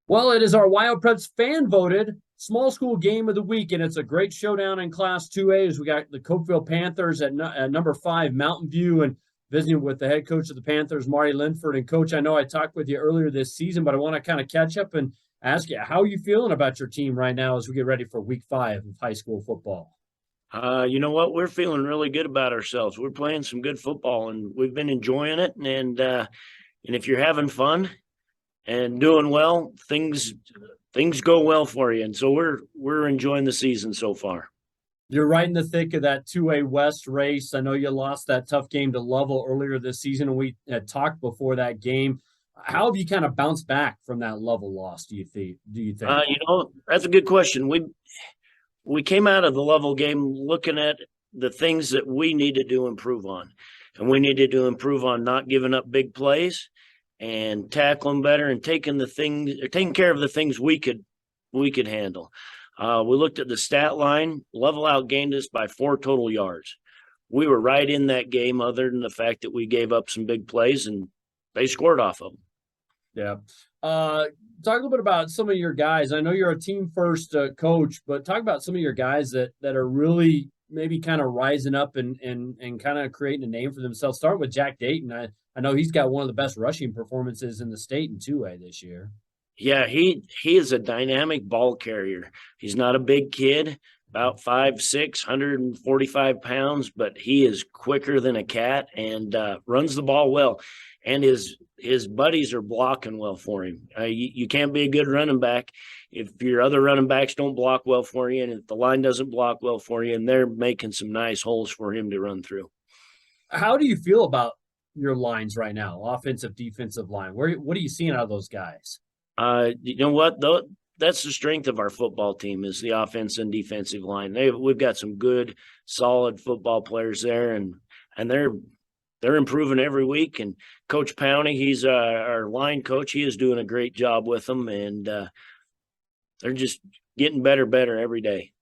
Well, it is our Wyopreps fan voted small school game of the week, and it's a great showdown in Class 2A. As we got the Cokeville Panthers at number 5, Mountain View, and visiting with the head coach of the Panthers, Marty Linford. And Coach, I know I talked with you earlier this season, but I want to kind of catch up and ask you how are you feeling about your team right now as we get ready for Week 5 of high school football. You know what? We're feeling really good about ourselves. We're playing some good football, and we've been enjoying it. And if you're having fun and doing well, things go well for you. And so we're enjoying the season so far. You're right in the thick of that 2A West race. I know you lost that tough game to Lovell earlier this season, and we had talked before that game. How have you kind of bounced back from that Lovell loss? Do you think? That's a good question. We came out of the level game looking at the things that we needed to improve on, and we needed to improve on not giving up big plays and tackling better and taking care of the things we could handle. We looked at the stat line. Level outgained us by 4 total yards. We were right in that game, other than the fact that we gave up some big plays and they scored off of them. Yeah. Talk a little bit about some of your guys. I know you're a team first coach, but talk about some of your guys that are really maybe kind of rising up and kind of creating a name for themselves. Start with Jack Dayton. I know he's got one of the best rushing performances in the state in 2A this year. Yeah, he is a dynamic ball carrier. He's not a big kid, about 5'6", 145 pounds, but he is quicker than a cat and runs the ball well. And his buddies are blocking well for him. You can't be a good running back if your other running backs don't block well for you, and if the line doesn't block well for you, and they're making some nice holes for him to run through. How do you feel about your lines right now, offensive, defensive line? What are you seeing out of those guys? You know what, though? That's the strength of our football team is the offense and defensive line. We've got some good, solid football players there, and they're improving every week. And Coach Powney, he's our line coach. He is doing a great job with them, and they're just getting better every day.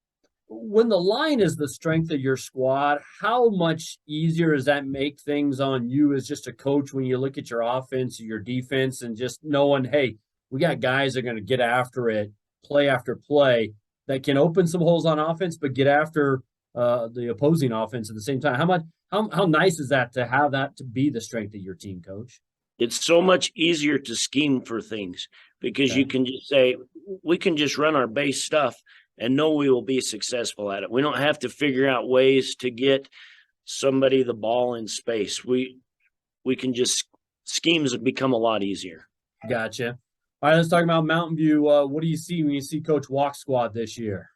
When the line is the strength of your squad, how much easier does that make things on you as just a coach when you look at your offense or your defense and just knowing, hey, we got guys that are going to get after it, play after play, that can open some holes on offense, but get after the opposing offense at the same time. How nice is that to have that to be the strength of your team, Coach? It's so much easier to scheme for things because you can just say, we can just run our base stuff and know we will be successful at it. We don't have to figure out ways to get somebody the ball in space. We can just schemes have become a lot easier. Gotcha. All right, let's talk about Mountain View. What do you see when you see Coach Walk's squad this year?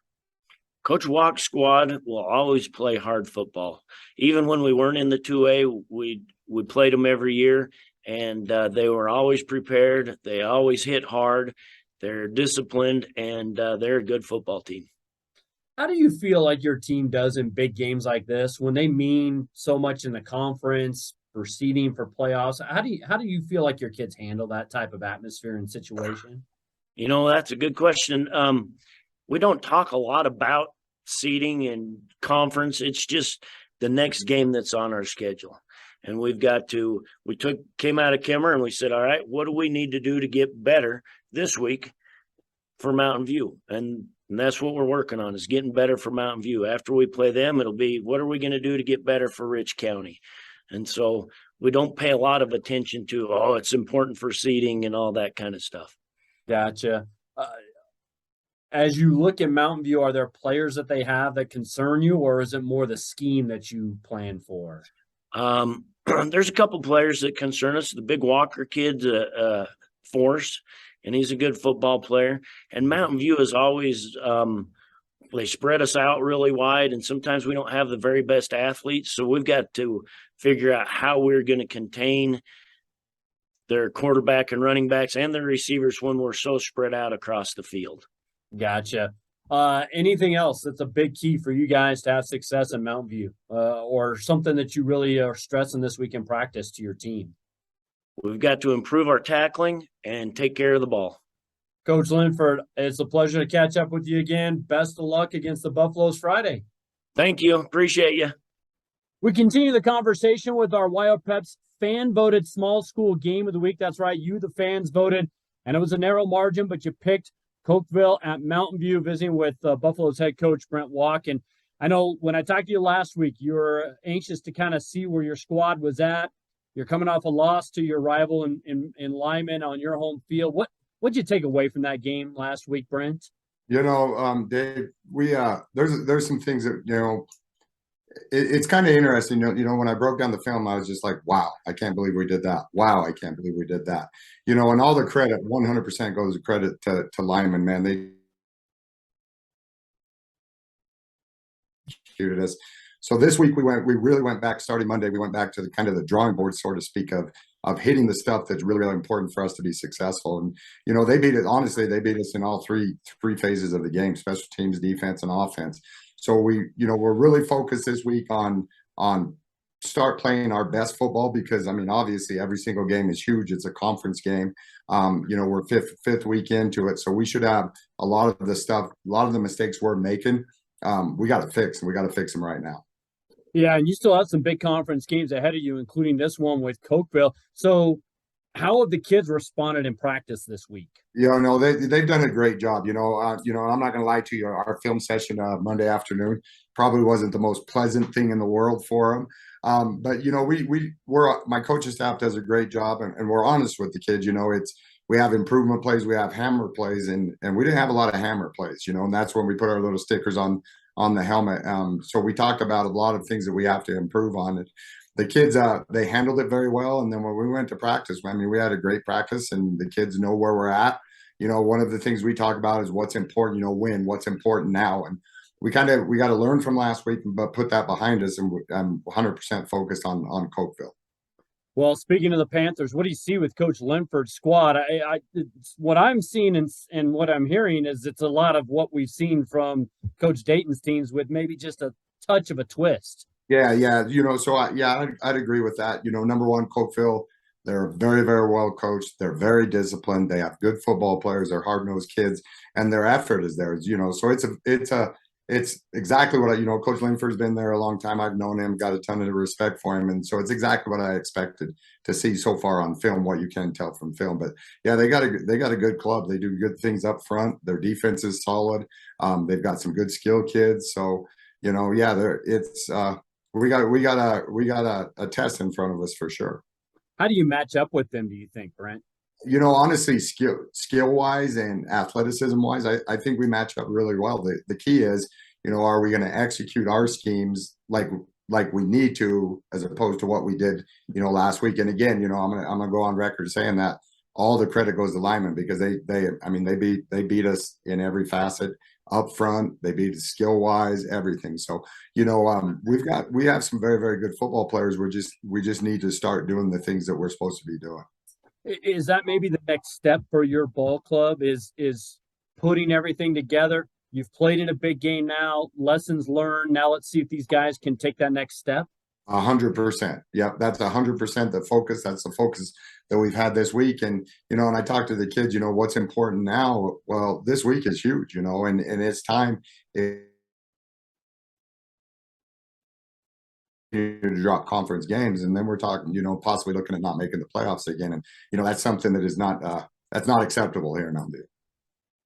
Coach Walk's squad will always play hard football. Even when we weren't in the 2A, we played them every year, and they were always prepared. They always hit hard. They're disciplined, and they're a good football team. How do you feel like your team does in big games like this when they mean so much in the conference, for seeding, for playoffs? How do you feel like your kids handle that type of atmosphere and situation? You know, that's a good question. We don't talk a lot about seeding and conference. It's just the next game that's on our schedule. And we came out of Kimmer and we said, all right, what do we need to do to get better this week for Mountain View? And that's what we're working on, is getting better for Mountain View. After we play them, it'll be, what are we going to do to get better for Rich County? And so we don't pay a lot of attention to, it's important for seeding and all that kind of stuff. Gotcha. As you look at Mountain View, are there players that they have that concern you, or is it more the scheme that you plan for? There's a couple players that concern us. The big Walker kid's a force, and he's a good football player. And Mountain View is always they spread us out really wide, and sometimes we don't have the very best athletes. So we've got to figure out how we're going to contain their quarterback and running backs and their receivers when we're so spread out across the field. Gotcha. Anything else that's a big key for you guys to have success in Mountain View, or something that you really are stressing this week in practice to your team? We've got to improve our tackling and take care of the ball. Coach Linford, it's a pleasure to catch up with you again. Best of luck against the Buffaloes Friday. Thank you. Appreciate you. We continue the conversation with our Wyopreps fan-voted small school game of the week. That's right. You, the fans, voted. and it was a narrow margin, but you picked Cokeville at Mountain View, visiting with Buffalo's head coach, Brent Walk. And I know when I talked to you last week, you were anxious to kind of see where your squad was at. You're coming off a loss to your rival in Lyman on your home field. What'd you take away from that game last week, Brent? Dave, we there's some things that it's kind of interesting. When I broke down the film, I was just like, wow, I can't believe we did that. Wow, I can't believe we did that. And all the credit, 100% goes to credit to Lyman, man. They executed us. So this week we really went back. Starting Monday, we went back to the kind of the drawing board, so to speak, of hitting the stuff that's really, really important for us to be successful. And they beat it. Honestly, they beat us in all three phases of the game: special teams, defense, and offense. So we're really focused this week on start playing our best football, because obviously every single game is huge. It's a conference game. We're fifth week into it, so we should have a lot of the mistakes we're making. We got to fix, and we got to fix them right now. Yeah, and you still have some big conference games ahead of you, including this one with Cokeville. So how have the kids responded in practice this week? No, they've done a great job. I'm not going to lie to you. Our film session Monday afternoon probably wasn't the most pleasant thing in the world for them. But my coaching staff does a great job, and we're honest with the kids. We have improvement plays, we have hammer plays, and we didn't have a lot of hammer plays. And that's when we put our little stickers on the helmet. So we talked about a lot of things that we have to improve on. The kids, they handled it very well. And then when we went to practice, we had a great practice, and the kids know where we're at. One of the things we talk about is what's important, what's important now. And we got to learn from last week, but put that behind us. And I'm 100% focused on Cokeville. Well, speaking of the Panthers, what do you see with Coach Linford's squad? What I'm seeing and what I'm hearing is it's a lot of what we've seen from Coach Dayton's teams, with maybe just a touch of a twist. Yeah. I'd agree with that. Number one, Cokeville, they're very, very well coached. They're very disciplined. They have good football players. They're hard-nosed kids, and their effort is there. So it's exactly what Coach Linford's been there a long time. I've known him, got a ton of respect for him, and so it's exactly what I expected to see so far on film. What you can tell from film, but yeah, they got a good club. They do good things up front. Their defense is solid. They've got some good skill kids. So we got a test in front of us for sure. How do you match up with them, do you think, Brent? Honestly, skill wise and athleticism wise, I think we match up really well. The key is, are we going to execute our schemes like we need to, as opposed to what we did, last week? And again, I'm gonna go on record saying that all the credit goes to Lyman, because they beat us in every facet up front. They beat us skill wise, everything. So we have some very, very good football players. We just need to start doing the things that we're supposed to be doing. Is that maybe the next step for your ball club, is putting everything together? You've played in a big game now, lessons learned. Now let's see if these guys can take that next step. 100%. Yeah, that's 100% the focus. That's the focus that we've had this week. And, and I talk to the kids, what's important now? Well, this week is huge, and it's time to drop conference games, and then we're talking, possibly looking at not making the playoffs again. And that's something that is not that's not acceptable here in Mountain View.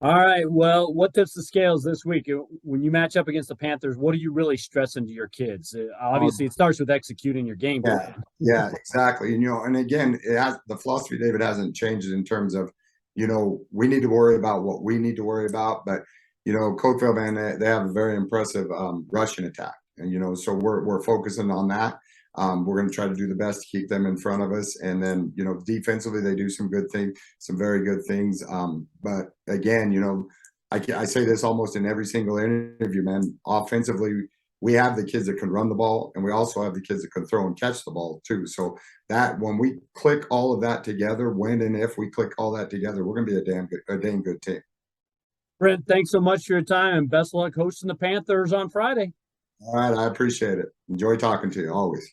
All right. Well, what tips the scales this week when you match up against the Panthers? What are you really stressing to your kids? Obviously, it starts with executing your game plan. Yeah, exactly. And again, the philosophy, David, hasn't changed in terms of, we need to worry about what we need to worry about. But Cokeville, man, they have a very impressive rushing attack. And so we're focusing on that. We're going to try to do the best to keep them in front of us. And then, defensively, they do some good things, some very good things. But again, I say this almost in every single interview, man. Offensively, we have the kids that can run the ball, and we also have the kids that can throw and catch the ball too. So that when we click all of that together, when and if we click all that together, we're going to be a damn good team. Brent, thanks so much for your time, and best of luck hosting the Panthers on Friday. All right. I appreciate it. Enjoy talking to you always.